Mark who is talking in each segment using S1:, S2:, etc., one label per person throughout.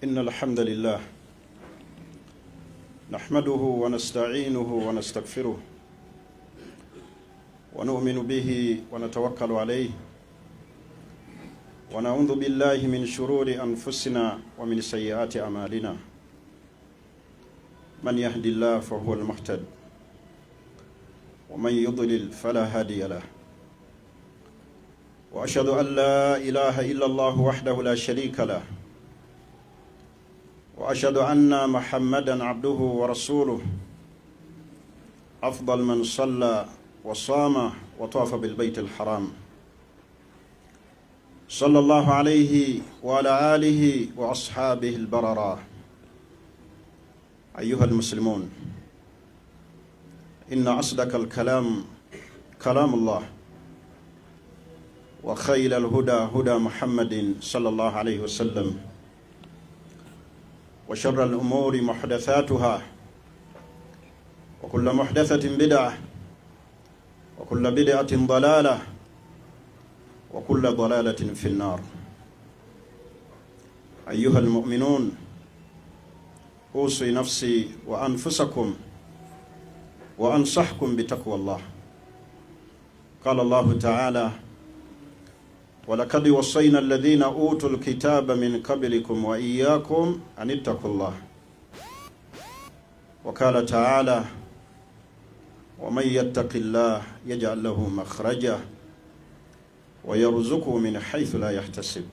S1: إن الحمد لله نحمده ونستعينه ونستغفره ونؤمن به ونتوكل عليه ونعوذ بالله من شرور أنفسنا ومن سيئات أعمالنا من يهد الله فهو المهتد ومن يضلل فلا هادي له وأشهد أن لا إله إلا الله وحده لا شريك له وأشهد أن محمدا عبده ورسوله أفضل من صلى وصام وطاف بالبيت الحرام صلى الله عليه وعلى آله وأصحابه البررة. أيها المسلمون، إن أصدق الكلام كلام الله وخير الهدى هدى محمد صلى الله عليه وسلم وشر الأمور محدثاتها وكل محدثة بدعة وكل بدعة ضلالة وكل ضلالة في النار. أيها المؤمنون، أوصي نفسي وأنفسكم وأنصحكم بتقوى الله. قال الله تعالى: ولقد وصينا الذين أوتوا الكتاب من قبلكم وإياكم أن اتقوا الله. وقال تعالى: ومن يتق الله يجعل له مخرجا ويرزقه من حيث لا يحتسب.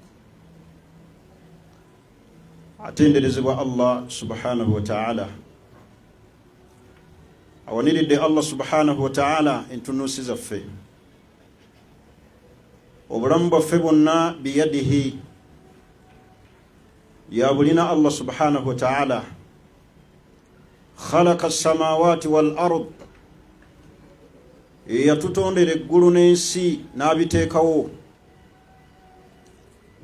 S1: atenderezebwa Allah subhanahu wa ta'ala, awaniridde Allah subhanahu wa ta'ala entunuusi zaffe, obulamu bwaffe bwonna biyadihi, yabulina Allah subhanahu wa ta'ala. khalaqa as-samawati wal ard, yatutondera eggulu n'ensi n'abiteekawo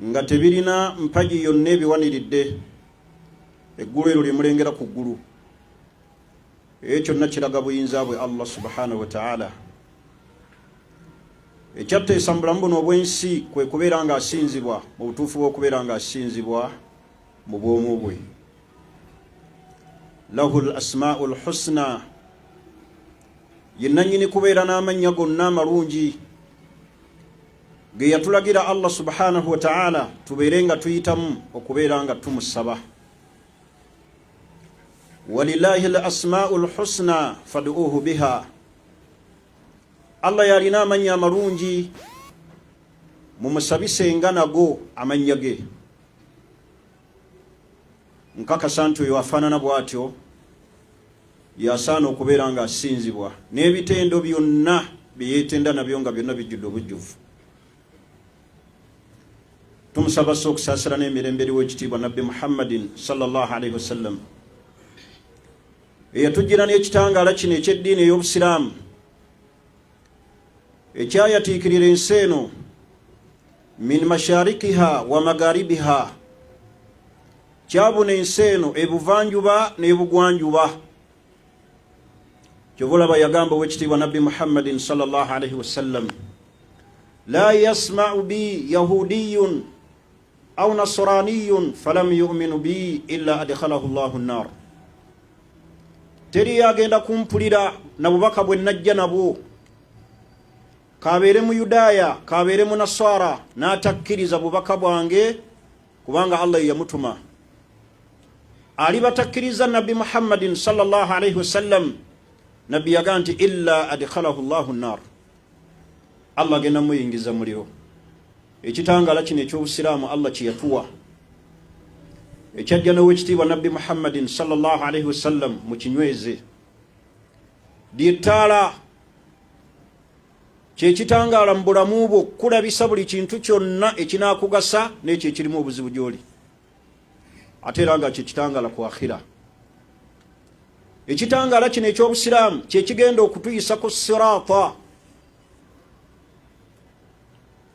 S1: nga tebirina mpagi yonna ebiwaniridde. eggulu eryo limulengera ku ggulu, ekyo kyonna kiraga buyinza bwe Allah subhanahu wa ta'ala. ekyateesa mu bulamu buno obw'ensi kwe kubeera nga asinzibwa mu butuufu bw'okubeera nga asinzibwa mu bwomu bwe. lahul asmaul husna, yenna nnyini kubeera n'amannya gonna amalungi ge yatulagira Allah subhanahu wa ta'ala tubeere nga tuyitamu okubeera nga tumusaba. walillahi al asmaul husna fad'uuhu biha, Allah yalina amannya amalungi, mumusabisenga nago amannya ge. nkakasa nti oyo afaanana bw'atyo yasaana okubeera nga asinzibwa, n'ebitendo byonna byeyeetenda nabyo nga byonna bijjudde obujjuvu. tumusaba okusaasira n'emirembe eriwo ekitiibwa nabbi Muhammadin sallallahu alaihi wasallam, eyatujjira n'ekitangaala kino eky'eddiini ey'obusiraamu ekyayatiikirira ensi eno min masharikiha wa magaribiha, kyabuna ensi eno ebuvanjuba n'ebugwanjuba. kyobulaba yagamba ow'ekitiibwa nabbi Muhammadin sallallahu alaihi wasallam, la yasma'u bi yahudiyun aw nasraniyun falam yu'minu bi illa adkhalahu Allahu an-nar. teri yagenda kumpulira na bubaka bwe najja nabwo, kabeere mu Yudaaya kabeere mu Nasara, n'atakkiriza bubaka bwange kubanga Allah yamutuma. alibatakkiriza nabbi Muhammadin sallallahu alaihi wasallam, nabbi yaga nti illa adkhalahu Allahu an-nar, Allah agenda muyingiza muliro. ekitangaala kino eky'obusiraamu Allah kiyatuwa, ekyajja n'owekitiibwa nabbi Muhammadin sallallahu alaihi wasallam mu kinyweze. ly'ettaala, kyekitangaala mu bulamu bwo, kulabisa buli kintu kyonna ekinaakugasa n'ekyo ekirimu obuzibu gy'oli, ate era nga kyekitangaala ku akhira. ekitangaala kino eky'obusiraamu kyekigenda okutuyisa ku siraata.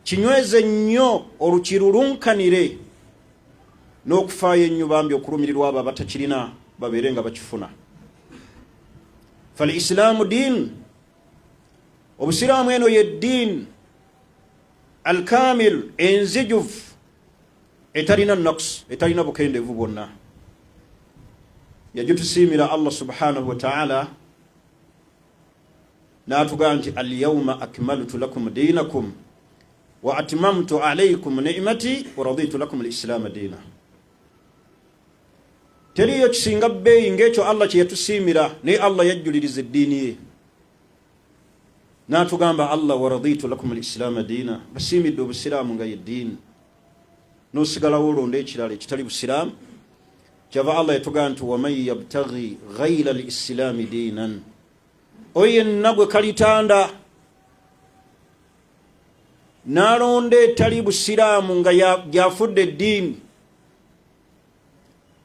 S1: kinyweze nnyo olukirulunkanire n'okufaayo ennyo bambi okulumirirwa abo abatakirina babeere nga bakifuna. fal islaamu diin, obusiraamu eno ye ddiin al kaamil, enzijuvu etalina naqs, etalina bukendeevu bwonna. Yajitusiimira Allah subhanahu wa ta'ala n'atugaa nti al-yawma akmaltu lakum dinakum wa atmamtu alaykum ni'mati wa raditu lakum al-islam diina. Teriyo kisinga bbeeyi ng'ekyo Allah kye yatusiimira naye Allah yajjuliriza eddiini ye n'atugamba Allah wa raditu lakum al-islam diina, basiimidde obusiraamu nga ye ddiini n'osigalawo olonda ekirala ekitali busiraamu. Kyava Allah yatugamba nti wa man yabtaghi ghayra al-islaami diinan, oyo yenna gwe kalitanda n'alonda etali busiraamu nga gyafudde eddiini,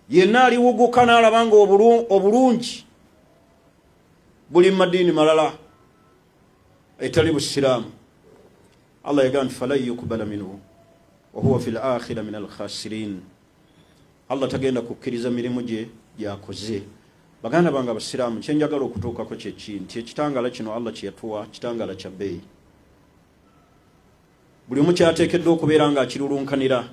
S1: yenna aliwuguka n'alaba nga obulungi buli madiini malala etali busiraamu, Allah yagamba nti falan yuqbala minhu wa huwa fil akhirati min al-khasirin. Allah tagenda kukkiriza mirimu gye gyakoze. Baganda bange abasiraamu, kyenjagala okutuukako nti ekitangala kino Allah kye yatuwa kitangala kya bbeeyi. Buli omu kyateekeddwa okubeera nga akirulunkanira,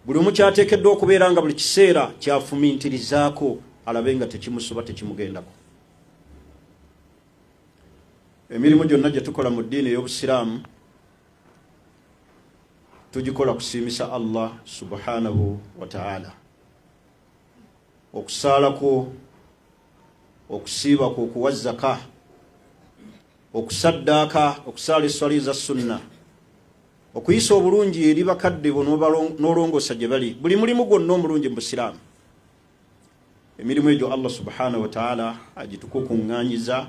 S1: buli omu kyateekeddwa okubeera nga buli kiseera kyafumintirizaako alabe nga tekimusoba tekimugendako. Emirimu gyonna gye tukola mu ddiini ey'obusiraamu tugikola kusiimisa Allah subhanahu wa ta'ala. Okusaalako, okusiibako, okuwa zaka, okusaddaaka, okusaala esswali za sunna, okuyisa obulungi eri bakadde bo n'olongoosa gye bali, buli mulimu gwonna omulungi mu busiraamu. Emirimu egyo Allah subhanahu wa ta'ala agitukukuŋŋaanyiza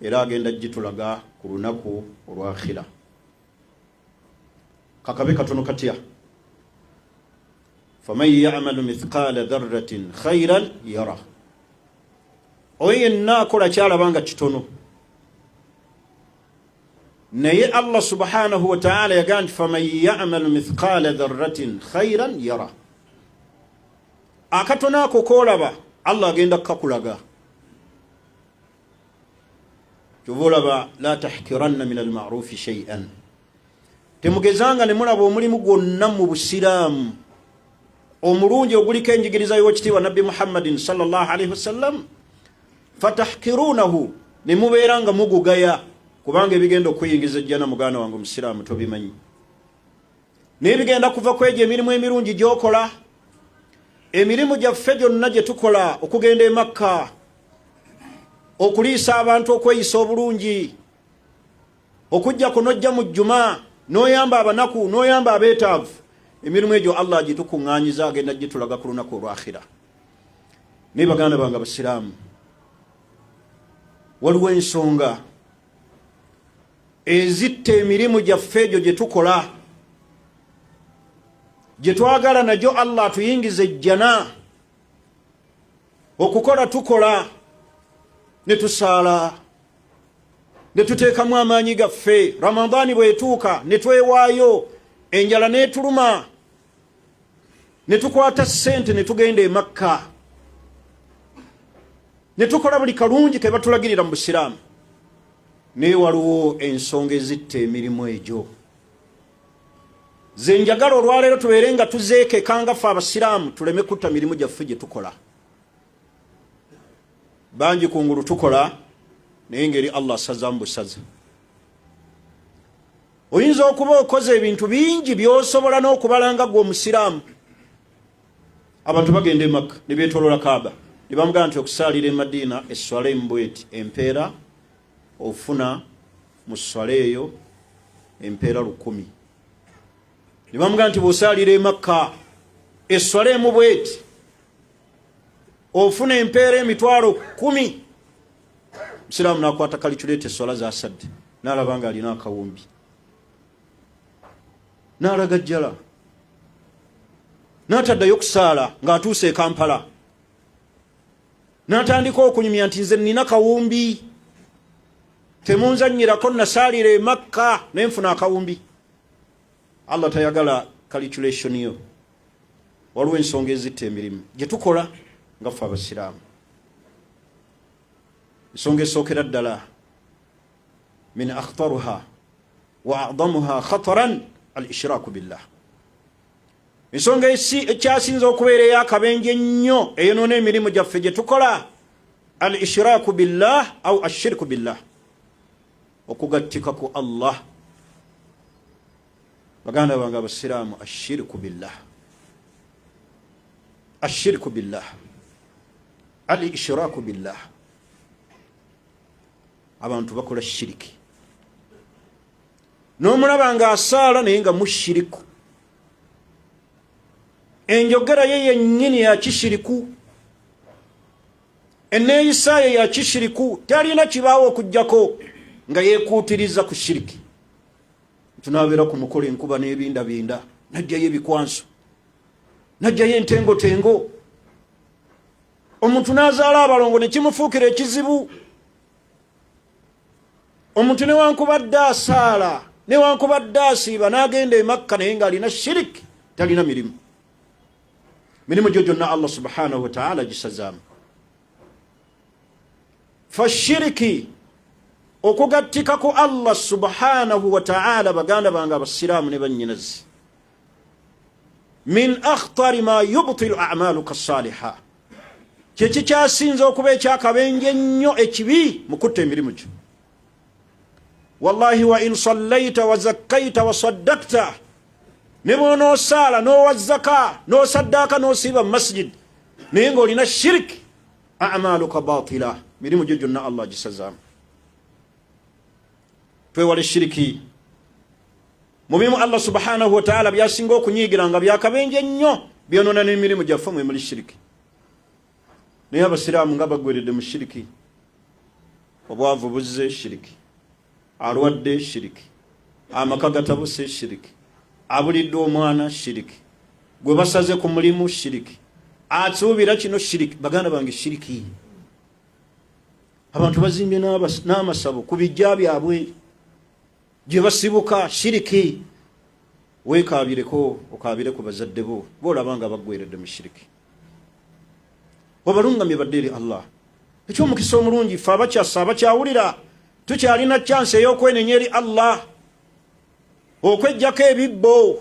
S1: era agenda gitulaga ku lunaku olwakhira. Kakabe katono katya, faman ya'malu mithqala dharratin khayran yara, oyo yenna akola kyalaba nga kitono. Naye Allah subhanahu wa ta'ala yagamba nti faman ya'malu mithqala dharratin khayran yara, akatono ako koolaba Allah agenda kukakulaga. Kyova olaba la tahkiranna min al-ma'rufi shay'an, temugezanga ne mulaba omulimu gwonna mu busiraamu omulungi oguliko enjigiriza y'owekitiibwa Nabbi Muhammadin sallallahu alaihi wasallam, fatahkirunahu, ne mubeera nga mugugaya, kubanga ebigenda okuyingiza ejjana muganda wange omusiraamu tobimanyi. Naye bigenda kuva ku egyo emirimu emirungi gy'okola. Emirimu gyaffe gyonna gye tukola, okugenda e Makka, okuliisa abantu okweyisa obulungi, okujja kunojja mu jjuma, n'oyamba abanaku, n'oyamba abeetaavu, emirimu egyo Allah agitukuŋŋaanyiza agenda gitulaga ku lunaku olwakhira. Naye baganda bange abasiraamu, waliwo ensonga ezitta emirimu gyaffe egyo gye tukola, gye twagala nagyo Allah atuyingize ejjana. Okukola tukola, ne tusaala, ne tuteekamu amaanyi gaffe, Ramadaani bwetuuka ne twewaayo, enjala n'etuluma, ne tukwata ssente ne tugenda e Makka, ne tukola buli kalungi ke batulagirira mu busiraamu. Naye waliwo ensonga ezitta emirimu egyo. Ze njagala olwaleero tubeere nga tuzeekeka nga ffe abasiraamu, tuleme kutta mirimu gyaffe gye tukola. Bangi kungulu tukola, naye ngeri Allah asazamu busaza. Oyinza okuba okoze ebintu bingi by'osobola n'okubalanga gwe omusiraamu. Abantu bagenda e Makka ne beetoloola Kaaba, ne bamugamba nti okusaalira e Madiina esswala embweti empeera ofuna mu sswala eyo empeera 100. Ne bamugamba nti bw'osaalira e Makka esswala emu bweti ofuna empeera emitwalo 10. Musiraamu n'akwata kalikyuleeta esswala z'asadde, n'alaba nga alina akawumbi, n'alagajjala, n'ataddayo kusaala ng'atuuse e Kampala, n'atandika okunyumya nti nze nina kawumbi, temunzannyirako, nasaalira e Makka naye nfuna akawumbi. Allah tayagala calculation yo. Waliwo ensonga ezitta emirimu gye tukola nga ffe abasiraamu. Ensonga esookera ddala min akhtaruha wa a'damuha khataran al-ishraaku billah. ensonga ekyasinza okubeera eyakabenje ennyo eyonoona emirimu gyaffe gye tukola al ishiraaku billah au ashirku billah, okugattika ku Allah. baganda bange abasiraamu, ashirku billah, ashirku billah, al ishiraaku billah, abantu bakola shiriki. n'omulaba nga asaala naye nga mushiriku, enjogera ye yennyini ya kishiriku, enneeyisa ye ya kishiriku, talina kibaawo okujjako nga yeekuutiriza ku shiriki. Tunaabeera ku mukolo enkuba n'ebindabinda, najjayo ebikwanso, najjayo entengotengo, omuntu n'azaala abalongo ne kimufuukira ekizibu. Omuntu newankubadde asaala, newankubadde asiiba, n'agenda e Makka naye ng'alina shiriki, talina mirimu. Mirimu gyo gyonna Allah subhanahu wa ta'ala gisazaamu. Fa shiriki, okugattika ku Allah subhanahu wa ta'ala, baganda bange abasiraamu ne bannyinazi, min akhtari ma yubtilu a'maluka saliha, kyeki kyasinza okuba ekyakabenje ennyo ekibi mu kutta emirimu gyo. Wallahi wa in sallaita wa zakkaita wa saddakta, ne bw'onoosaala n'owa zaka n'osaddaaka n'osiiba mu masjid naye ng'olina shiriki, a'maluka batila, mirimu gyo gyonna Allah gisazaamu. Twewale shiriki. Mu bimu Allah subhanahu wa ta'ala byasinga okunyiigira nga byakabenje nnyo byonoona n'emirimu gyaffe mwe muli shiriki. Naye abasiraamu nga bagweredde mu shiriki. Obwavu buzze shiriki, alwadde shiriki, amaka gatabuse shiriki, abulidde omwana shiriki, gwe basaze ku mulimu shiriki, asuubira kino shiriki. Baganda bange shiriki. Abantu bazimbye n'amasabo ku bijja byabwe gye basibuka, shiriki. Weekaabireko, okaabire ku bazadde bo boolabanga baggweredde mu shiriki. Obalungamye badde eri Allah. Ekyomukisa omulungi ffe abakyassa abakyawulira tukyalina chance ey'okwenenya eri Allah, okwejjako ebibbo,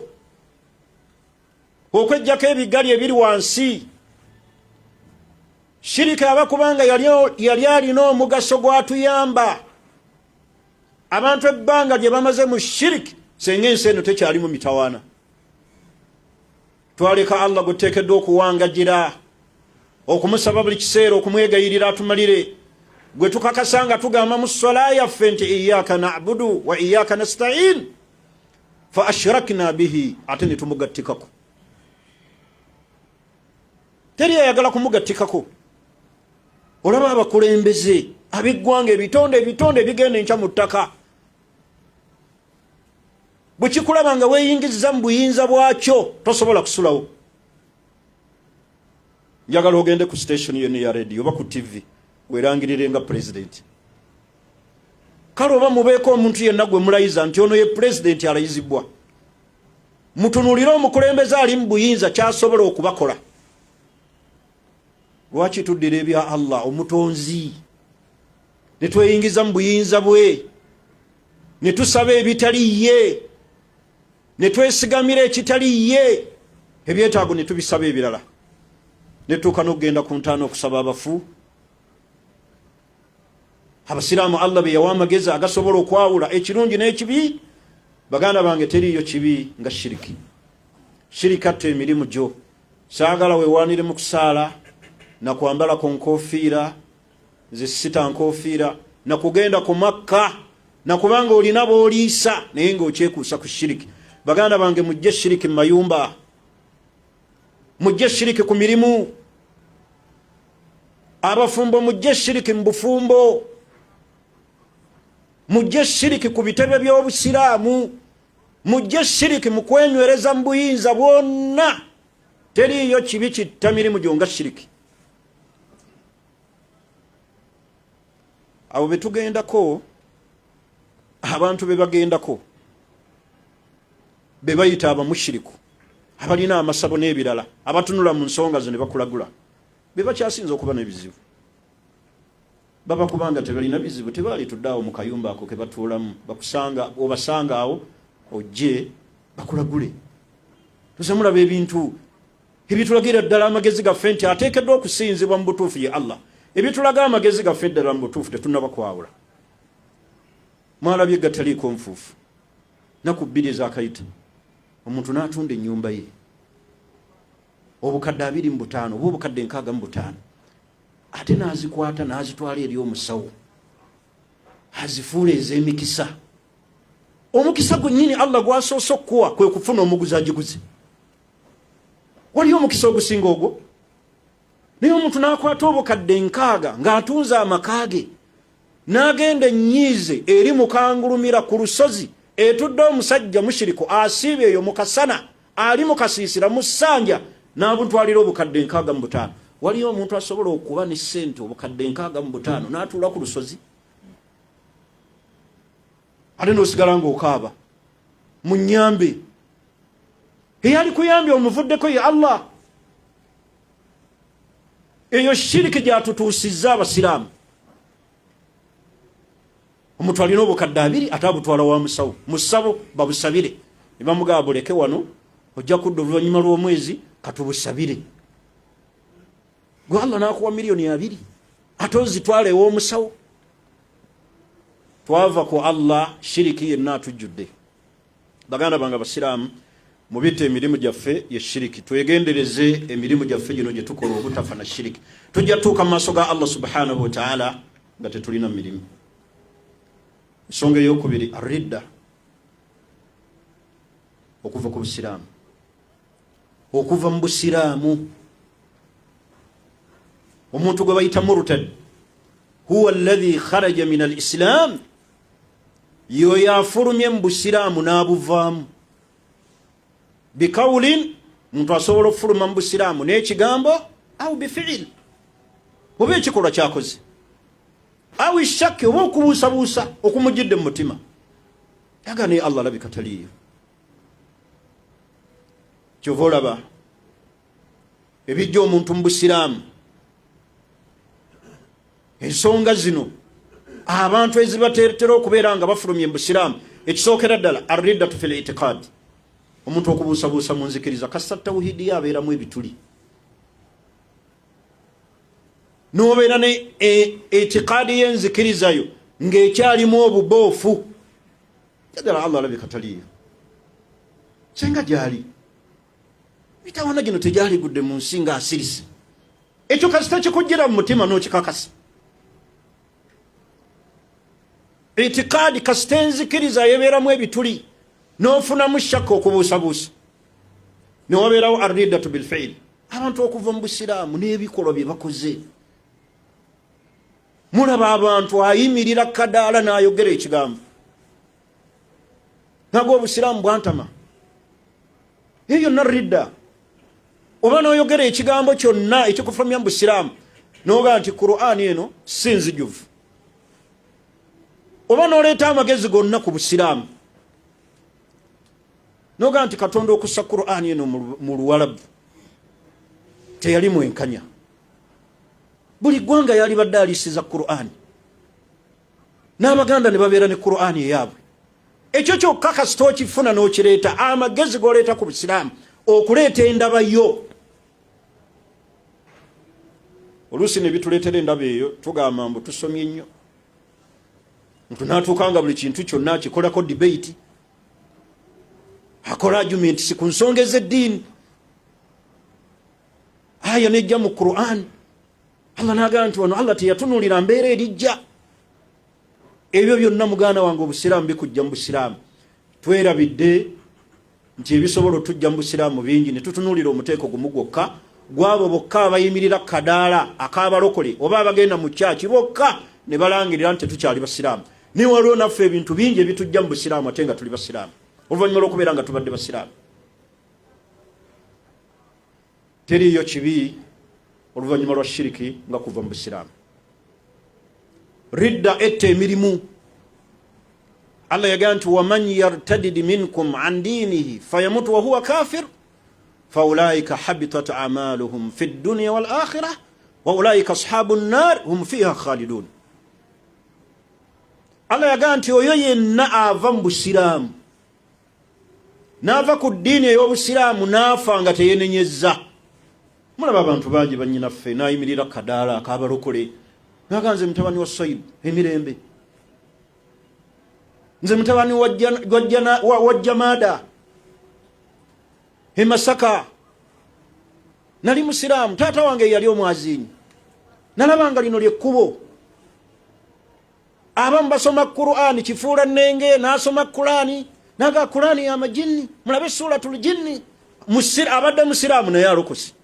S1: okwejjako ebigali ebiri wansi. Shiriki abakubanga yali alina omugaso gwatuyamba. Abantu ebbanga gye bamaze mu shiriki, senga ensi eno tekyali mu mitawaana. Twaleka Allah guteekeddwa okuwangagira, okumusaba buli kiseera, okumwegayirira atumalire. Gwe tukakasanga tugamba mu swala yaffe nti iyyaka na'budu wa iyyaka nasta'in, fa ashrakna bihi, ate ne tumugattikako. Teri ayagala kumugattikako. Olaba abakulembeze ab'eggwanga ebitonde ebigenda enkya mu ttaka, bwe kikulaba nga weeyingiza mu buyinza bwakyo tosobola kusulawo. Njagala ogende ku station yonna ya radio oba ku TV weerangirire nga president. Kale oba mubeeko omuntu yenna gwe mulayiza nti ono ye president alayizibwa, mutunuulire omukulembeze ali mu buyinza kyasobola okubakola. Lwaki tuddira ebya Allah omutonzi ne tweyingiza mu buyinza bwe, ne tusaba ebitali ye, ne twesigamira ekitali ye, ebyetaago ne tubisaba ebirala, ne tuuka n'okugenda ku ntaana okusaba abafu? Abasiraamu Allah be yawa amagezi agasobola okwawula ekirungi n'ekibi. Baganda bange teriiyo kibi nga shiriki. Shiriki atta emirimu gyo. Saagala weewaanire mu kusaala, na kwambala ku nkofiira, zisita nkofiira, na kugenda ku Makka, na kubanga olina booliisa naye ng'okyekuusa ku shiriki. Baganda bange mujje shiriki mu mayumba, mujje shiriki ku mirimu, abafumbo mujje shiriki mu bufumbo, mujje shiriki ku bitebe by'obusiraamu, mujje shiriki mu kwenywereza mu buyinza bwonna. Teriiyo kibi kitta mirimu gyo nga shiriki. Abo betugendako, abantu be bagendako be bayita abamushiriku, abalina amasabo n'ebirala, abatunula mu nsonga zo ne bakulagula, be bakyasinza okuba n'ebizibu. Baba kubanga tebalina bizibu tebaali tuddaawo mu kayumba ako ke batuulamu, bakusanga obasanga awo ojje bakulagule. tusemula ebintu ebitulagira ddala amagezi gaffe nti ateekeddwa okusinzibwa mu butuufu ye Allah. Ebitulaga amagezi gaffe ddala mu butuufu tetunnaba kwawula. Mwalabye gataliiko nfuufu. Naku 2 ezakayita omuntu n'atunda ennyumba ye obukadde 25 oba obukadde 65, ate n'azikwata n'azitwala eri omusawo azifuula ez'emikisa. Omukisa gwennyini Allah gwasoose okuwa kwe kufuna omuguzi agiguze. Waliyo omukisa ogusinga ogwo? Naye omuntu n'akwata obukadde 60 ng'atunza amaka ge n'agenda ennyiize eri mukangulumira ku lusozi etudde omusajja mushiriku asiibye eyo mu kasana ali mu kasiisira mu ssanja n'abutwalira obukadde 65. Waliyo omuntu asobola okuba ne ssente obukadde 65 n'atuula ku lusozi? Ate n'osigala ng'okaaba mu nnyambe. Eyali kuyambye omuvuddeko ye Allah. Eyo shiriki gyatutuusizza abasiraamu. Omuntu alina obukadde 2 ate abutwala wa musawo. Musabo babusabire. Ne bamugamba buleke wano ojja kudda oluvannyuma lw'omwezi katubusabire. Gwe Allah n'akuwa miliyoni 2 ate ozitwala ew'omusawo. Twava ku Allah shiriki yenna atujjudde. Baganda bange abasiraamu mubite emirimu gyaffe ye shiriki. Twegendereze emirimu gyaffe gino gye tukola obutafa na shiriki. Tujja tuuka mu maaso ga Allah subhanahu wa ta'ala nga tetulina mirimu. Ensonga ey'okubiri arridda, okuva ku busiraamu. Okuva mu busiraamu. Omuntu gwe bayita murtad huwa alladhi kharaja min al-islam, yo yafulumye mu busiraamu n'abuvaamu. Bikawulin, muntu asobola okufuluma mu busiraamu n'ekigambo au bifiil, oba ekikolwa kyakoze, au ishakki oba okubuusabuusa okumujjidde mu mutima. Yaga naye Allah labika taliyo. Kyova olaba ebijja omuntu mu busiraamu, ensonga zino abantu ezibateetera okubeera nga bafulumye mu busiraamu, ekisookera ddala arriddatu fil itiqaad, omuntu okubuusabuusa mu nzikiriza. Kasa tawhidi yabeeramu ebituli, n'obeera ne itiqaadi y'enzikirizayo ng'ekyalimu obuboofu. Yagala Allah alabika taliyo. Senga gyali mitawana gino tegyali gudde mu nsi nga asirise. Ekyo kasita kikujjira mu mutima n'okikakasa. Itiqaadi kasita enzikiriza yebeeramu ebituli n'ofunamu shakka okubuusabuusa, ne wabeerawo arriddatu bilfiil. Abantu okuva mu busiraamu n'ebikolwa bye bakoze. Mulaba abantu ayimirira kadaala n'ayogera ekigambo nagwo obusiraamu bwantama, eyo yonna ridda. Oba n'oyogera ekigambo kyonna ekikufulumya mu busiraamu n'ogaa nti Qur'ani eno si nzijuvu, oba n'oleeta amagezi gonna ku busiraamu n'ogaa nti Katonda okussa Qur'ani eno mu Luwalabu teyali mwenkanya. Buli ggwanga yali badde alisiza Qur'ani, n'Abaganda ne babeera ne Qur'ani eyaabwe. Ekyo kyokka kasita okifuna n'okireeta, amagezi g'oleeta ku busiraamu okuleeta endaba yo. Oluusi ne bituleetera endaba eyo tugamba mbu tusomye nnyo. Omuntu n'atuuka nga buli kintu kyonna akikolako debate, akola arguments ku nsonga ez'eddiini. Aya nejja mu Qur'ani, Allah n'agamba nti wano Allah teyatunuulira mbeera erijja. Ebyo byonna muganda wange obusiraamu bikujja mu busiraamu. Twerabidde nti ebisobola otujja mu busiraamu bingi, ne tutunuulira omuteeko gumu gwokka gwabo bokka abayimirira kadaala ak'abalokole oba abagenda mu kyaki bokka ne balangirira nti tetukyali basiraamu. Naye waliwo naffe ebintu bingi ebitujja mu busiraamu ate nga tuli basiraamu, oluvannyuma lw'okubeera nga tubadde basiraamu. Teriyo kibi oluvannyuma lwa shiriki nga kuva mu busiraamu. Ridda etta emirimu. Allah yagamba nti waman yartadid minkum an diinihi fayamutu wa huwa kafir faulaika habitat amaluhum fi dunya wal akhirah wa ulaika ashabu nnar hum fiha khalidun. Allah yagamba nti oyo yenna ava mu busiraamu n'ava ku ddiini ey'obusiraamu n'afa nga teyenenyezza. Mulaba abantu bangi bannyinaffe n'ayimirira kadaala akabalokole n'aga nze mutabani wa Said emirembe, nze mutabani wa Jamada e Masaka, nali musiraamu, taata wange yali omwaziini, nalaba nga lino lyekkubo. Abamu basoma Qur'ani kifuula nnenge, n'asoma Qur'ani naga Qur'ani ya majinni, mulabe suratul jinni. Abadde musiraamu naye alokose.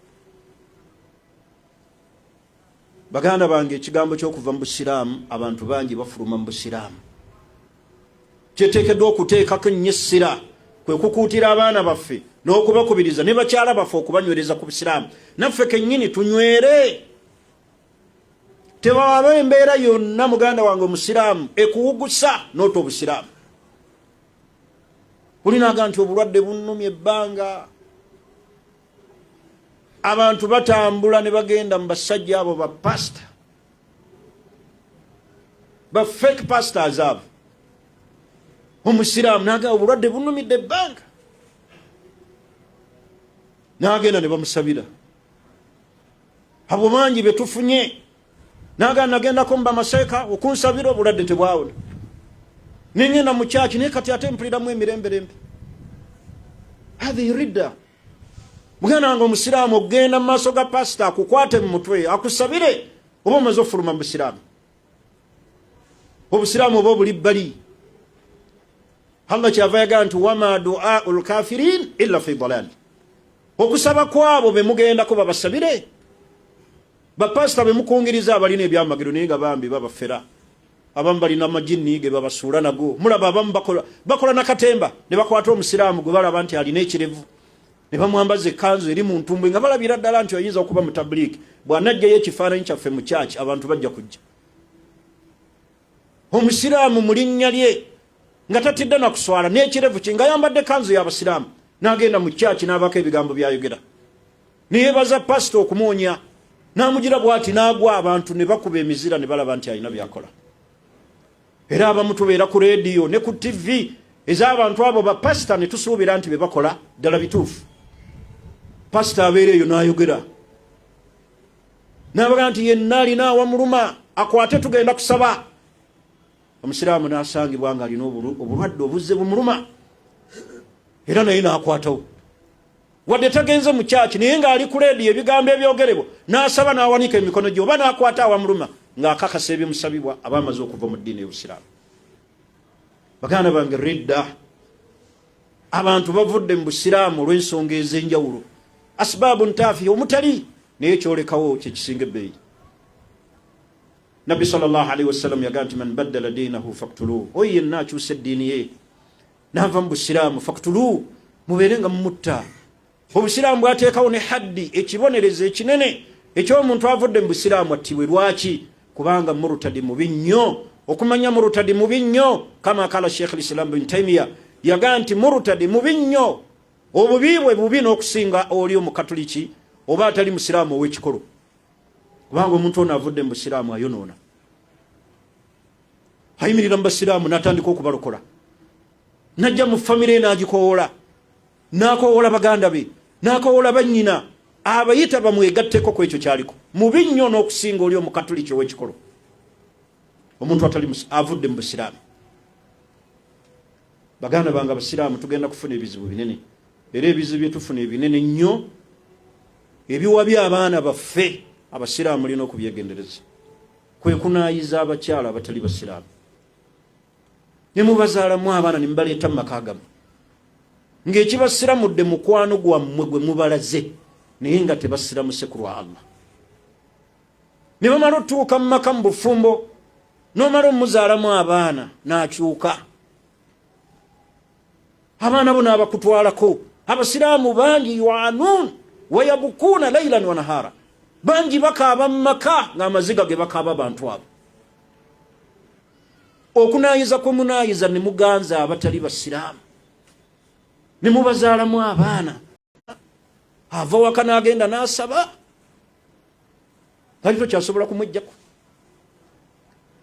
S1: Baganda bange, ekigambo ky'okuva mu busiraamu abantu bangi bafuluma mu busiraamu. Kyeteekeddwa okuteekako nnyo essira kwe kukuutira abaana baffe n'okubakubiriza ne bakyala baffe okubanywereza ku busiraamu. Naffe kennyini tunywere. Tewaba embeera yonna muganda wange omusiraamu ekuwugusa n'oto obusiraamu. Olinaga nti obulwadde bunnumya ebbanga, abantu batambula ne bagenda mu basajja abo ba pastor, ba fake pastors abo. Omusiraamu naga obulwadde bunnumidde ebbanga, n'agenda ne bamusabira. Abo bangi betufunye, nagendako mu bamaseeka okunsabira obulwadde tebwawona. Nengenda mu kyaki naye kati ate mpuliramu emiremberembe. Hadhi ridda. Muganda wange omusiraamu okugenda mu maaso ga pasita akukwate mu mutwe akusabire oba omaze ofuluma mu busiraamu. Obusiraamu oba obuli bbali. Allah kyava yagaa nti wama du'aul kafirin illa fi dalal. Okusaba kwabo be mugendako babasabire. Bapasita be mukungiriza abalina ebyamagero naye nga bambi babafera. Abamu balina amajinni ge babasuula nago. Mulaba abamu bakola nakatemba ne bakwata omusiraamu gwe balaba nti alina ekirevu, ne bamwambaza ekkanzu eri mu ntumbwe nga balabira ddala nti oyinza okuba mu tabliiki. Bw'anajjayo ekifaananyi kyaffe mu kyaki abantu bajja kujja. Omusiraamu mu linnya lye nga tatidde na kuswala n'ekirevu kye nga yambadde kanzu y'abasiraamu n'agenda mu kyaki n'abako ebigambo byayogera. Ne yeebaza pasita okumwonya n'amugira bw'ati n'agwa, abantu ne bakuba emizira ne balaba nti alina byakola. Era abamu tubeera ku leediyo ne ku TV ez'abantu abo ba pasita ne tusuubira nti be bakola ddala bituufu. Pasita abeera eyo n'ayogera n'abaga nti yenna alina awamuluma akwate tugenda kusaba. Omusiraamu n'asangibwa nga alina obulwadde obuzze bumuluma era naye n'akwatawo. Wadde tagenze mu kyaki naye ng'ali ku leediyo ebigambo ebyogerebwa n'asaba n'awanika emikono gye oba n'akwata awamuluma ng'akakasa ebimusabibwa aba amaze okuva mu ddiini y'obusiraamu. Baganda bange, ridda. Abantu bavudde mu busiraamu olw'ensonga ez'enjawulo. Asbaabu ntaafi omutali naye kyolekawo kye kisinga ebbeeyi. Nabbi sallallahu alaihi wasallam yagaa nti man baddala diinahu faktuluhu. Oyo yenna akyusa eddiini ye n'ava mu busiraamu faktuluhu, mubeere nga mumutta. Obusiraamu bwateekawo ne haddi, ekibonerezo ekinene eky'omuntu avudde mu busiraamu attibwe. Lwaki? Kubanga murtadi mubi nnyo. Okumanya murtadi mubi nnyo, kama kala Sheikh al-Islam bin Taymiyyah yagaa nti murtadi mubi nnyo, obubi bwe bubi n'okusinga oli omukatoliki oba atali musiraamu ow'ekikolo. Kubanga omuntu ono avudde mu busiraamu ayonoona, ayimirira mu basiraamu n'atandika okubalokola, najja mu famire n'agikoola, n'akoola baganda be, n'akoola bannyina, abayita bamwegatteko ku ekyo kyaliko. Mubi nnyo n'okusinga oli omukatoliki ow'ekikolo, omuntu atali avudde mu busiraamu. Baganda bange abasiraamu, tugenda kufuna ebizibu binene, era ebizibu bye tufuna ebinene nnyo ebiwabya abaana baffe abasiraamu lina okubyegendereza. Kwe kunaayiza abakyala abatali basiraamu, ne mubazaalamu abaana ne mubaleeta mu maka gammwe ng'ekibasiramudde mukwano gwammwe gwe mubalaze naye nga tebasiramuse ku lwa Allah. Ne bamala otuuka mu maka mu bufumbo n'omala omuzaalamu abaana n'akyuka, abaana bo n'abakutwalako. Abasiraamu bangi yu'anuun wa yabukuuna laylan wa nahaara, bangi bakaaba mu maka ng'amaziga ge bakaaba abantu abo. Okunaayiza kwe munaayiza ne muganza abatali basiraamu, ne mubazaalamu abaana. Ava waka n'agenda n'asaba, kali tokyasobola kumwejjako.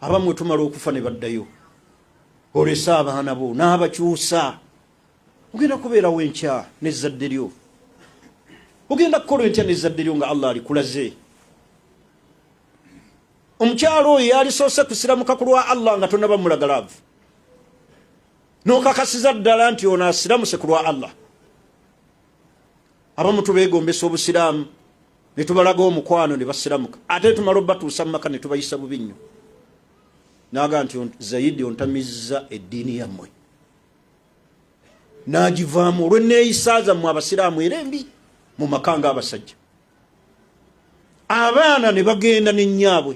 S1: Abamu tumala okufa ne baddayo, olesa abaana bo n'abakyusa. ogenda kubeerawo enkya n'ezzadde lyo, ogenda kukola enkya n'ezzadde lyo nga Allah alikulaze. Omukyalo oyo yalisoose kusiramuka ku lwa Allah nga tonnaba mulagalaavu, n'okakasiza ddala nti ono asiramuse ku lwa Allah. Abamu tubeegombesa obusiraamu ne tubalaga omukwano ne basiramuka, ate tumala obatuusa mu maka ne tubayisa bubi nnyo. Naga nti Zaidi ontamizza eddiini yammwe, n'agivaamu olw'enneeyisa zammwe abasiraamu era embi mu maka ng'abasajja. Abaana ne bagenda n'ennyaabwe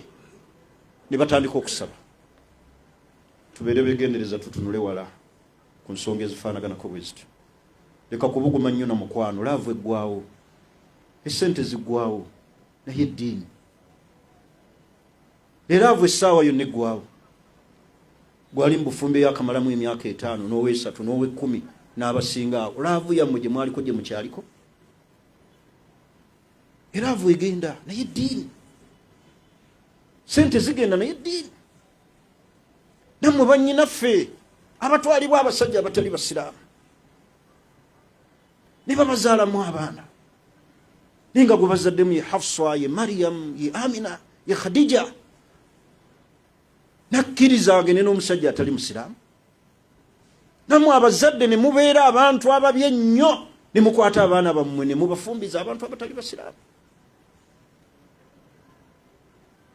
S1: ne batandika okusaba. Tubeere beegendereza, tutunule wala ku nsonga ezifaanaganako bwe zityo. Leka kubuguma nnyo na mukwano, laavu eggwawo, essente ziggwawo, naye eddiini eraavu essaawa yonna eggwawo. Gwali mu bufumbe yakamalamu emyaka 5 n'owe 3 n'owe 10 n'abasinga awo, laavu yammwe gye mwaliko gye mukyaliko? Eraavu egenda naye eddiini, sente zigenda naye eddiini. Nammwe bannyinaffe abatwalibwa abasajja abatali basiraamu ne babazaalamu abaana, naye nga gwe bazaddemu ye Hafsa, ye Maryam, ye Amina, ye Khadija, nakkiriza agende n'omusajja atali musiraamu. Nammwe abazadde ne mubeera abantu ababi ennyo, ne mukwata abaana bammwe ne mubafumbiza abantu abatali basiraamu.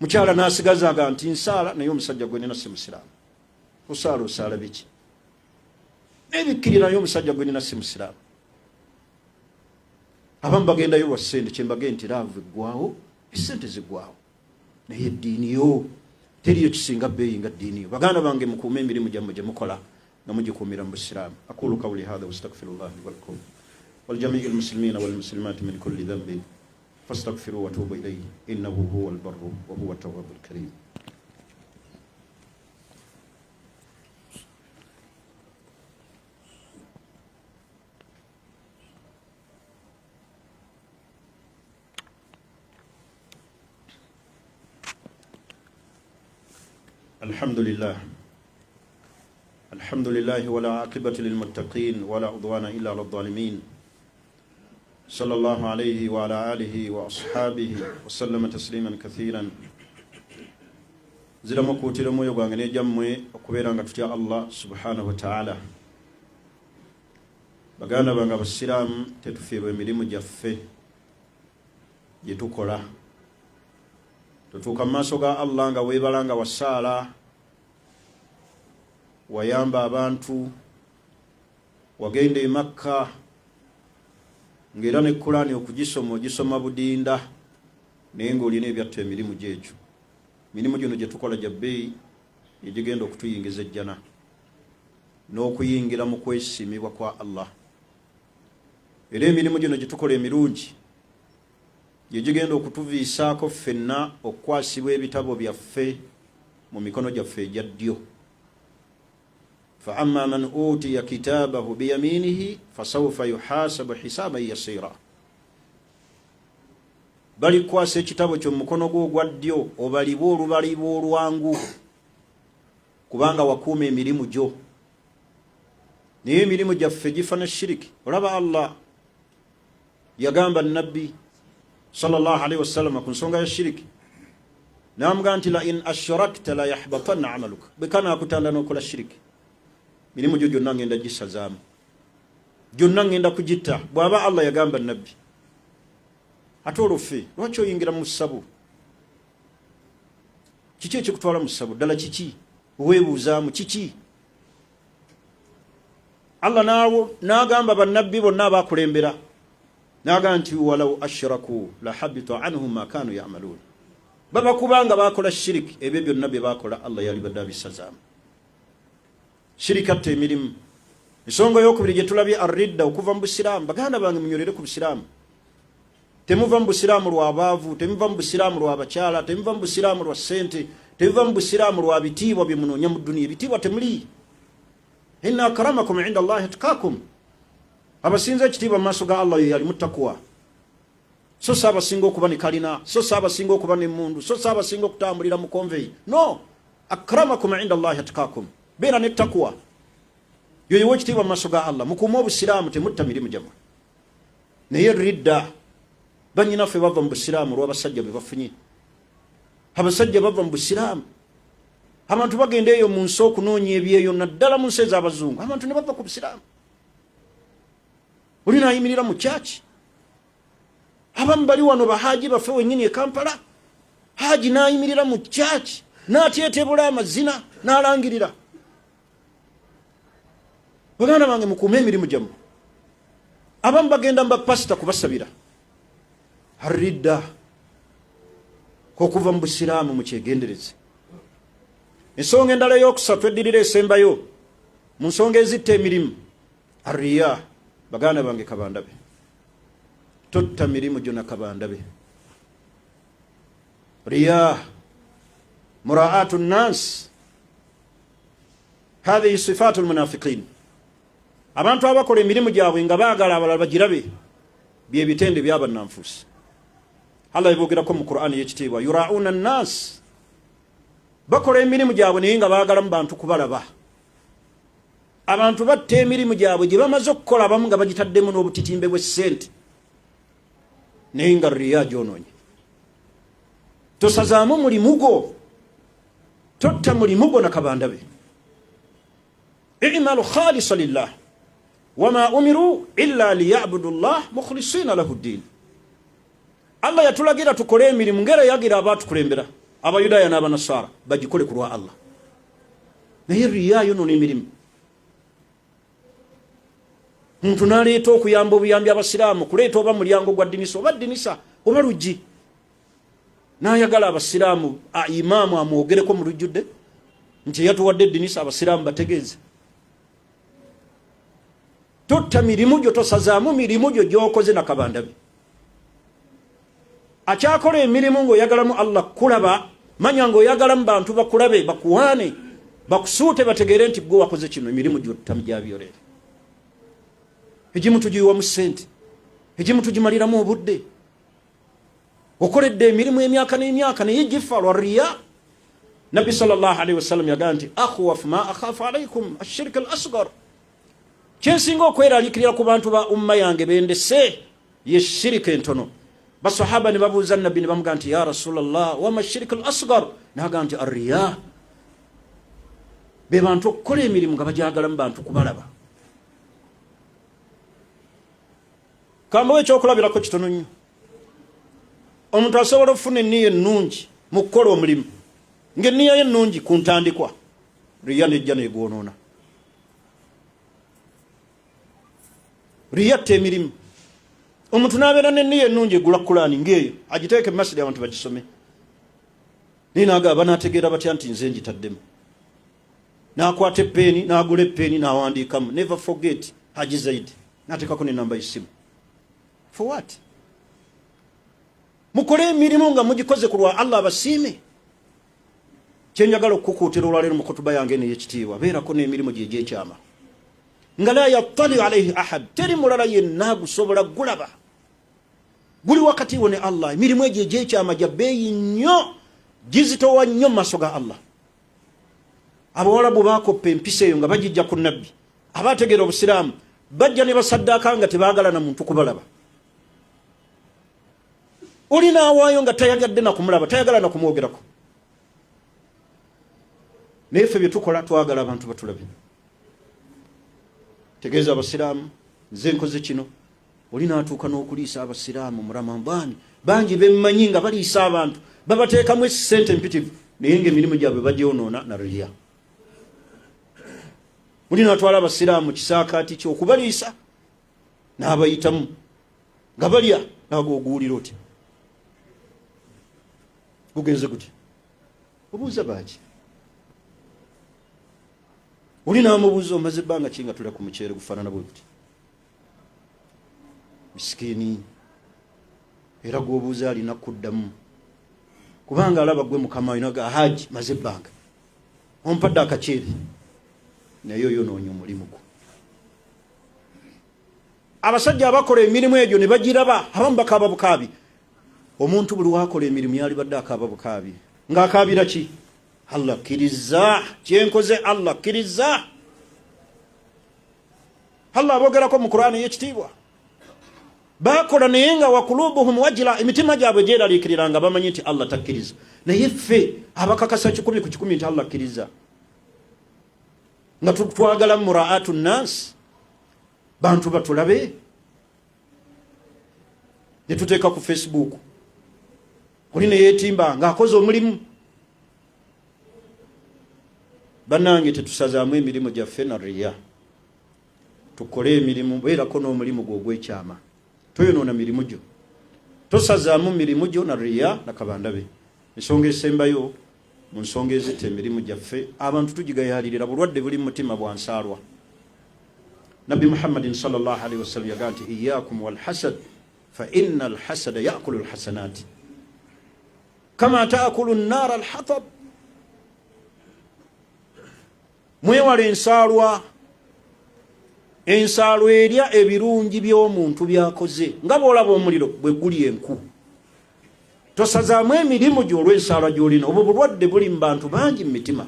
S1: Mukyala n'asigazaga nti nsaala, naye omusajja gwe nina si musiraamu. Osaala biki? Nebikkirira naye omusajja gwe nina si musiraamu. Abamu bagendayo lwa ssente, kyembage nti laavu eggwawo, essente ziggwawo, naye eddiini yo teriyo kisinga bbeeyi nga ddiini yo. Baganda bange, mukuume emirimu gyammwe gye mukola nga mugikuumira mu busiraamu. Aqulu qawli hadha wastaghfirullaha li wa lakum wal jamii'il muslimina wal muslimaati min kulli dhanbin fastaghfiruhu wa tuubu ilayhi innahu huwal barru wa huwa at-tawwabul karim. الحمد لله ولا عاقبة للمتقين ولا عدوان إلا على الظالمين صلى الله عليه وعلى آله وأصحابه وسلم تسليما كثيرا. زلما كوتير مو يغانغني جاموي okubeera nga tutya Allah subhanahu wa ta'ala. Baganda banga basiraamu, tetufiirwa emirimu gyaffe gye tukola. Tutuuka mu maaso ga Allah nga weebala nga wasaala, wayamba abantu, wagenda e Makka ng'era ne Qur'ani okugisoma ogisoma budinda, naye ng'olina ebyatta emirimu gy'ekyo. Mirimu gino gye tukola gya bbeeyi egigenda okutuyingiza ejjana n'okuyingira mu kwesiimibwa kwa Allah. Era emirimu gino gye tukola emirungi gye gigenda okutuviisaako ffenna okukwasibwa ebitabo byaffe mu mikono gyaffe egya ddyo. Fa amma man utiya kitaabahu biyaminihi fasawfa yuhasabu hisaban yasira. Balikwasa ekitabo kyo mu mukono gwo ogwa ddyo obalibwa olubalibwa olwangu, kubanga wakuuma emirimu gyo. Naye emirimu gyaffe gifana shiriki. Olaba Allah yagamba nabbi sallallahu alaihi wasallam ku nsonga ya shiriki, n'amugamba nti la in ashrakta la yahbatanna amaluka. Bekana akutanda n'okola shiriki, mirimu gyo gyonna ngenda gisazaamu, gyonna ngenda kugitta. Bw'aba Allah yagamba nabbi. Ate oluffe lwaki oyingira mu ssabu? Kiki ekikutwala mu ssabu? Ddala kiki? Weebuuzaamu kiki? Allah n'agamba bannabbi bonna abaakulembera, n'agamba nti walaw ashraku la habita anhum ma kanu ya'maluun. Baba kubanga baakola shiriki, ebyo byonna bye baakola Allah yali badde abisazaamu. Shiriki atta emirimu. Ensonga ey'okubiri gye tulabye arridda, okuva mu busiraamu. Baganda bange, munyolere ku busiraamu. Temuva mu busiraamu lwa baavu, temuva mu busiraamu lwa bakyala, temuva mu busiraamu lwa ssente, temuva mu busiraamu lwa bitiibwa bye munoonya mu dduniya. Ebitiibwa temuli. Inna akramakum inda Allahi atqakum. Abasinza ekitiibwa mu maaso ga Allah ye yali muttaqwa. So saabasinga okuba ne kalina, so saabasinga okuba n'emmundu, so saabasinga okutambulira mu konveyi. No, akramakum inda Allahi atqakum. Beera ne taqwa. yoyo wekitiibwa mu maaso ga Allah mukuuma obusiraamu temutta mirimu gyammwe. Naye ridda bannyinaffe bava mu busiraamu olw'abasajja be bafunye. Abasajja bava mu busiraamu, abantu bagenda eyo mu nsi okunoonya ebyeyo, naddala mu nsi ez'abazungu abantu ne bava ku busiraamu. Oli naayimirira mu kyaki, abamu bali wano bahaaji baffe wennyini e Kampala, haaji naayimirira mu kyaki n'atyetebula amazina n'alangirira. Baganda bange mukuume emirimu gyammwe. Abamu bagenda mu bapasita kubasabira. Aridda okuva mu busiraamu mukyegendereze. Ensonga endala ey'okusatu eddirira esembayo mu nsonga ezitta emirimu, arriya. Baganda bange kabandabe, totta mirimu gyonna kabandabe. Riya muraatu nnas, hadhihi sifatu almunafiqin. Abantu abakola emirimu gyabwe nga baagala abalala bagirabe, bye bitende by'abannanfuusi. Allah yebogerako mu Qur'ani y'ekitiibwa, yurauna nnas, bakola emirimu gyabwe naye nga baagala mu bantu kubalaba. Abantu batta emirimu gyabwe gye bamaze okukola abamu nga bagitaddemu n'obutitimbe bw'essente, naye nga riya gyonoonye. Tosazaamu mulimu gwo, totta mulimu gwo na kabandabe. I'malu khalisa lillah wama umiru illa liyabudu llah mukhlisina lahu ddin. Allah yatulagira tukole emirimu ngera yagira abatukulembera Abayudaaya n'Abanasara bagikole ku lwa Allah. Naye riya yonoona emirimu. Muntu naleeta okuyamba obuyambi abasiraamu, kuleeta oba mulyango gwa ddinisa oba ddinisa oba luggi, n'ayagala abasiraamu imaamu amwogereko mu lujjudde nti yatuwadde ddinisa abasiraamu bategeeze. Totta mirimu gyo, tosazaamu mirimu gyo gy'okoze na kabandabe. Akyakola emirimu ng'oyagalamu Allah kulaba, manya ng'oyagalamu bantu bakulabe, bakuwaane, bakusuute, bategeere nti gwe wakoze kino. Emirimu gyo tamujabyorere. Egimu tugiwa mu ssente, egimu tugimaliramu obudde. Okoledde emirimu emyaka n'emyaka naye gifa lwa riya. Nabbi sallallahu alaihi wasallam yagamba nti akhwaf ma akhafu alaikum ashirk al-asghar. Kyensinga okweraliikirira ku bantu ba umma yange bendese ye shirika entono. Basahaba ne babuuza Nabbi ne bamugamba nti ya Rasulallah wama shirk al-asghar, n'agamba nti ar-riya. Be bantu okukola emirimu nga bagyagala mu bantu kubalaba. Kambawe ekyokulabirako kitono nnyo. Omuntu asobola okufuna enniya ennungi mu kukola omulimu, ng'enniya ye ennungi ku ntandikwa, riya nejja neegwonoona. Riya tta emirimu. Omuntu n'abeera n'enniya ennungi egula Qur'ani ng'eyo agiteeke mu masjidi abantu bagisome, naye n'agamba banaategeera batya nti nze ngitaddemu. N'akwata eppeeni, n'agula eppeeni, n'awandiikamu never forget Haji Zaidi, n'ateekako n'ennamba y'essimu. For what? Mukole emirimu nga mugikoze ku lwa Allah abasiime. Kyenjagala okukukuutira olwaleero mu kutuba yange n'ey'ekitiibwa, beerako n'emirimu gye egy'ekyama, nga la yattali alayhi ahad, teri mulala yenna agusobola gulaba. Guli wakati wo ne Allah. Emirimu egyo egy'ekyama gya bbeeyi nnyo, gizitowa nnyo mu maaso ga Allah. Abawalabu baakoppa empisa eyo nga bagijja ku Nabbi, abaategeera obusiraamu bajja ne basaddaaka nga tebaagala na muntu kubalaba. Oli n'awaayo nga tayagadde na kumulaba, tayagala na kumwogerako. Naye ffe bye tukola twagala abantu batulabe. Tegeeza abasiraamu nze nkoze kino. Oli n'atuuka n'okuliisa abasiraamu mu Ramadani bangi bemmanyi nga baliisa abantu, babateekamu essente mpitivu, naye ng'emirimu gyabwe bagyonoona na riya. Oli n'atwala abasiraamu kisaakaati kye okubaliisa, n'abayitamu nga balya, n'agooguwulira otya. Gugenze gutya? Obuuza baaki? Oli n'amubuuza omaze ebbanga ki nga tulya ku muceere gufaanana bwe guti? Miskiini. Era gw'obuuza alina kuddamu, kubanga alaba gwe mukama we naga Haji maze ebbanga ompadde akaceere, naye oyonoonya omulimu gwo. Abasajja abakola emirimu egyo ne bagiraba, abamu bakaaba bukaabi. Omuntu buli wakola emirimu yali badde akaaba bukaabi. Ng'akaabira ki? Allah kkiriza kyenkoze, Allah kkiriza. Allah abogerako mu Qur'ani yekitiibwa. Bakola naye nga wakulubuhum wajila, emitima gyabwe gyeraliikiriranga bamanyi nti Allah takkiriza. Naye ffe abakakasa 100 ku 100 nti Allah akkiriza. Nga twagala muraatu nnas, bantu batulabe. Ne tuteeka ku Facebook. Oli ne yeetimba ng'akoze omulimu. Bannange tetusazaamu emirimu gyaffe na riya. Tukole emirimu, beerako n'omulimu gw'ogw'ekyama. Toyonoona mirimu gyo. Tosazaamu mirimu gyo na riya na kabandabe. Ensonga esembayo mu nsonga ezita emirimu gyaffe, abantu tugigayaalirira bulwadde buli mu mutima bwansaalwa. Nabbi Muhammadin sallallahu alaihi wasallam yagaa nti iyyakum wal hasad fa inna al hasada yaakulu al hasanati kama taakulu an-nar al hatab. Mwewale ensaalwa. Ensaalwa erya ebirungi by'omuntu byakoze nga bw'olaba omuliro bwe guli enku. Tosazaamu emirimu gy'olw'ensaalwa gy'olina. Obwo bulwadde buli mu bantu bangi mu mitima.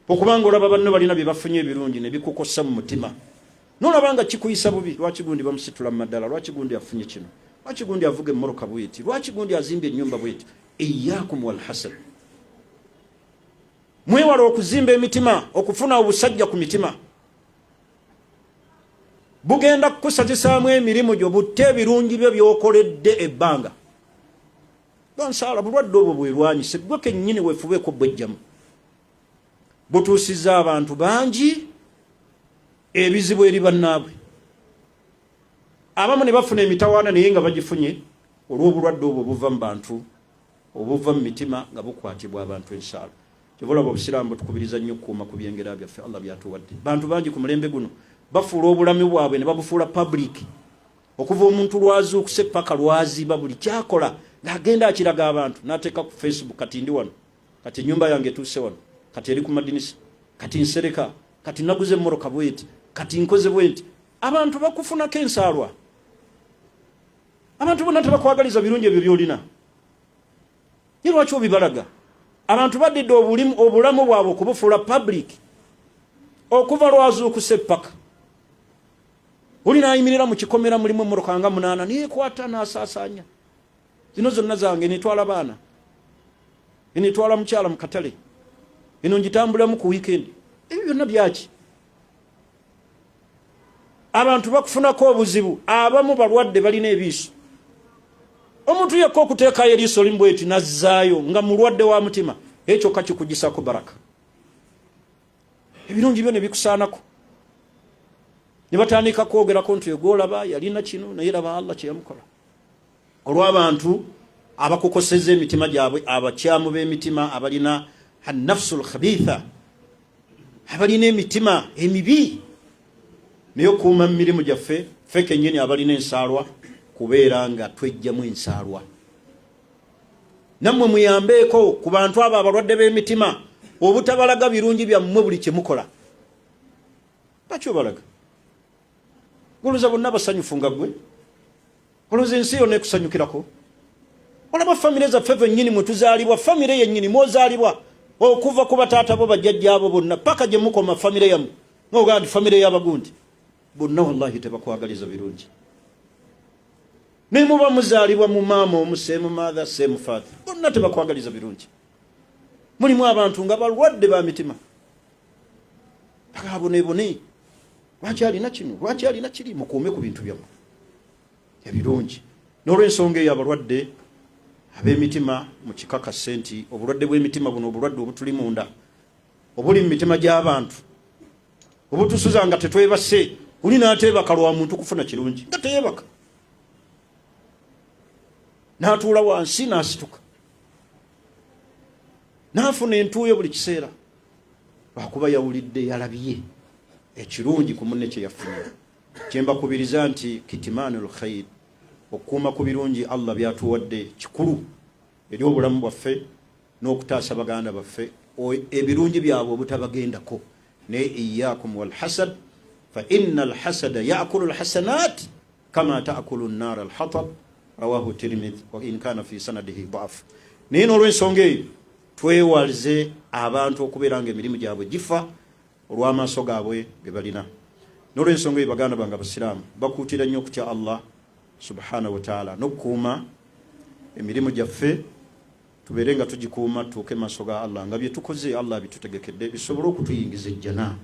S1: Okubanga olaba banno balina bye bafunye ebirungi ne bikukosa mu mutima. N'olaba nga kikuyisa bubi. Lwaki gundi bamusitula mu maddala? Lwaki gundi afunye kino? Lwaki gundi avuga emmoroka bweti? Lwaki gundi azimbye ennyumba bweti? Iyyakum wal hasad. Mwewala okuzimba emitima, okufuna obusajja ku mitima. Bugenda kukusazisaamu emirimu gyo butte ebirungi byo by'okoledde ebbanga. Bansaala bulwadde obwo bwerwanyise, gwe kennyini weefubeeko bwejjamu. Butuusizza abantu bangi ebizibu eri bannaabwe. Abamu ne bafuna emitawaana naye nga bagifunye olw'obulwadde obwo buva mu bantu, obuva mu mitima nga bukwatibwa abantu ensaala. Kyebulaba Obusiraamu tukubiriza nnyo okukuuma ku byengera byaffe Allah byatuwadde. Bantu bangi ku mulembe guno bafuula obulamu bwabwe ne babufuula public. Okuva omuntu lwazuukuse paka lwaziba buli kyakola ng'agenda akiraga abantu n'ateeka ku Facebook, kati ndi wano, kati ennyumba yange etuuse wano, kati eri ku madinisa, kati nsereka, kati naguze emmoroka bweti, kati nkoze bweti. Abantu bakufunako ensaalwa. Abantu bonna tebakwagaliza birungi ebyo by'olina. Ye lwaki obibalaga? Abantu badidde obulamu bwabwe okubufuula public. Okuva lwazuukuse paka. Oli n'ayimirira mu kikomera mulimu emmoroka nga 8 neekwata n'asaasaanya. Zino zonna zange nitwala baana. Nitwala mukyala mu katale. Eno ngitambulamu ku weekend. Ebyo byonna byaki? Abantu bakufunako obuzibu. Abamu balwadde balina ebiiso. Omuntu yekka okuteekayo eriiso limu bweti nazzaayo nga mulwadde wa mutima, ekyo kakikugisako baraka. Ebirungi byo ne bikusaanako. Ne batandika kwogerako nti egwolaba yalina kino naye laba Allah kye yamukola. Olw'abantu abakukoseza emitima gyabwe, abakyamu b'emitima abalina an-nafsul khabitha, abalina emitima emibi. Naye okuuma mu mirimu gyaffe, ffe kennyini abalina ensaalwa kubeera nga twejjamu ensaalwa. Nammwe muyambeeko ku bantu abo abalwadde b'emitima obutabalaga birungi byammwe buli kye mukola. Lwaki obalaga? Olowooza bonna basanyufu nga ggwe? Olowooza ensi yonna ekusanyukirako? Olaba famire zaffe fennyini mwe tuzaalibwa, famire yennyini mwozaalibwa okuva ku bataata bo bajjajja abo bonna paka gye mukoma famire yammwe. N'ogamba nti famire y'abagundi. Bonna wallahi tebakwagaliza birungi. Ne muba muzaalibwa mu maama omu, same mother, same father. Bonna tebakwagaliza birungi. Mulimu abantu nga balwadde ba mitima. Bakaabonebone. Lwaki alina kino? Lwaki alina kiri? Mukuume ku bintu byammwe ebirungi. N'olw'ensonga eyo abalwadde ab'emitima mu kikakase nti obulwadde bw'emitima buno obulwadde obutuli munda, obuli mu mitima gy'abantu, obutusuza nga tetwebase. Oli n'ateebaka lwa muntu kufuna kirungi nga teyeebaka, n'atuula wansi n'asituka, n'afuna entuuyo buli kiseera lwakuba yawulidde yalabye ekirungi ku munne kye yafunye. Kyembakubiriza nti kitimaanul khayr, okukuuma ku birungi Allah byatuwadde kikulu eri obulamu bwaffe n'okutaasa baganda baffe ebirungi byabwe obutabagendako. Ne iyyakum wal hasad fa inna al hasada yaakulu al hasanat kama taakulu an-nar al hatab, rawahu Tirmidhi wa in kana fi sanadihi da'f. Naye n'olw'ensonga eyo twewalize abantu okubeera nga emirimu gyabwe gifa, olw'amaaso gaabwe ge balina. N'olw'ensonga eyo baganda bange abasiraamu bakuutira nnyo okutya Allah subhanahu wa ta'ala n'okukuuma emirimu gyaffe, tubeere nga tugikuuma tuuke maaso ga Allah nga bye tukoze Allah bitutegekedde bisobole okutuyingiza ejjana,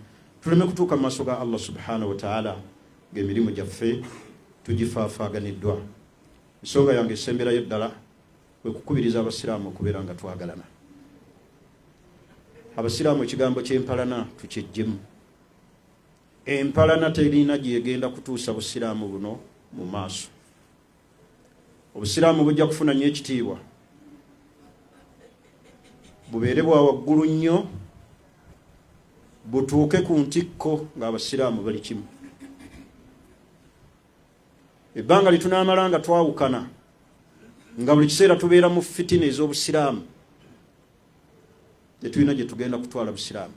S1: tuleme kutuuka mu maaso ga Allah subhanahu wa ta'ala ng'emirimu gyaffe tugifaafaaganiddwa. Ensonga yange esemberayo ddala kwe kukubiriza abasiraamu okubeera nga twagalana. Abasiraamu ekigambo ky'empalana tukyejjemu. Empalana terina gyegenda kutuusa busiraamu buno mu maaso. Obusiraamu bujja kufuna nnyo ekitiibwa, bubeere bwa waggulu nnyo, butuuke ku ntikko ng'abasiraamu bali kimu. Ebbanga litunaamala nga twawukana, nga buli kiseera tubeera mu fitina ez'obusiraamu, tetulina gye tugenda kutwala busiraamu.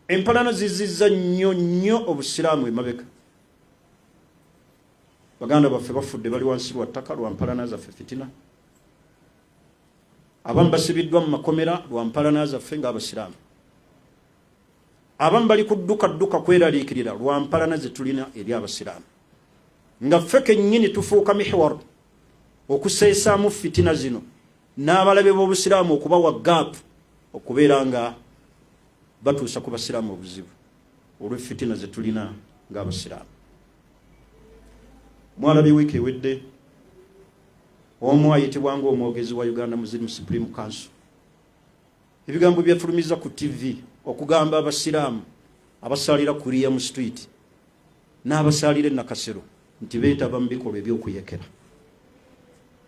S1: Empalana zizizza nnyo nnyo obusiraamu emabega. Baganda baffe bafudde bali wansi lwa ttaka lwa mpalana zaffe fitina. Abamu basibiddwa mu makomera lwa mpalana zaffe ng'abasiraamu. Abamu bali kudduka kweraliikirira lwa mpalana ze tulina eri abasiraamu. Nga ffe kennyini tufuuka mihwar okuseesaamu fitina zino n'abalabe b'obusiraamu okubawa gaapu okubeera nga batuusa ku basiraamu obuzibu olw'effitina ze tulina ng'abasiraamu. Mwalabye wiiki ewedde omu ayitibwa ng'omwogezi wa Uganda Muslim Supreme Council, ebigambo byatulumiza ku TV okugamba abasiraamu abasalira ku Riam Street n'abasalira e Nakasero nti beetaba mu bikolwa eby'okuyekera,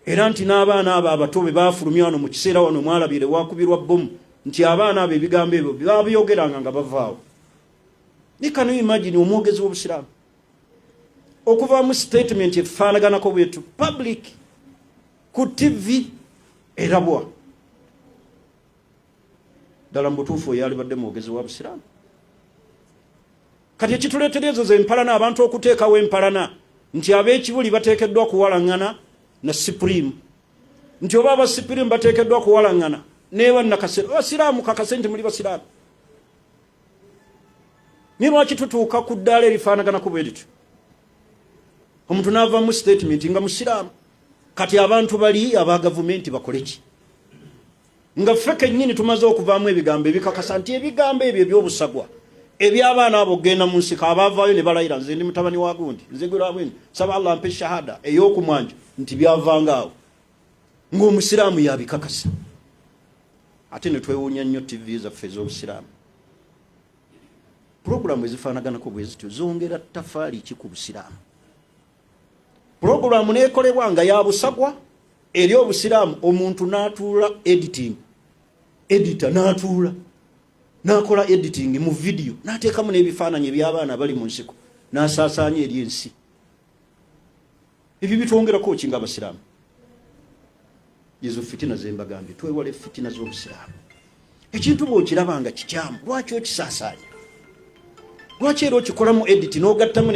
S1: era nti n'abaana abo abato be baafulumya wano mu kiseera wano mwalabire wakubirwa bbomu, nti abaana abo ebigambo ebyo babyogeranga nga bavaawo. Ni can you imagine omwogezi w'obusiraamu okuvaamu statement efaanaganako bwetu public ku TV erabwa? Ddala mu butuufu oyo alibadde mwogezi wa busiraamu? Kati ekituleetera ezo ze empalana, abantu okuteekawo empalana nti ab'ekibuli bateekeddwa kuwalaŋŋana na Supreme, nti oba aba Supreme bateekeddwa kuwalaŋŋana neeba Nakasero. Abasiraamu kakase nti muli basiraamu. Ni lwaki tutuuka ku ddaala erifaanaganako bwe lityo? Omuntu n'avaamu statement nga musiraamu. Kati abantu bali aba gavumenti bakole ki? Nga ffe kennyini tumaze okuvaamu ebigambo ebikakasa nti ebigambo ebyo eby'obusagwa eby'abaana abo genda mu nsiko abaavaayo ne balayira nze ndi mutabani wa gundi, nze gwe lwabwendi, saba Allah ampe shahada ey'okumwanja, nti byavanga awo ng'omusiraamu yabikakasa. Ate ne twewuunya nnyo TV zaffe ez'obusiraamu. Puroguramu ezifaanaganako bwe zityo zongera ttafaali ki ku busiraamu? Puroguramu neekolebwa nga ya busagwa eri obusiraamu, omuntu n'atuula editor n'atuula n'akola editing mu video n'ateekamu n'ebifaananyi eby'abaana bali mu nsiko n'asaasaanya eri ensi. Ebyo bitwongerako ki ng'abasiraamu? Ezo fitina ze mbagambye, twewale fitina z'obusiraamu. Ekintu bw'okiraba nga kikyamu, lwaki okisaasaanya? Lwaki era okikolamu edit n'ogattamu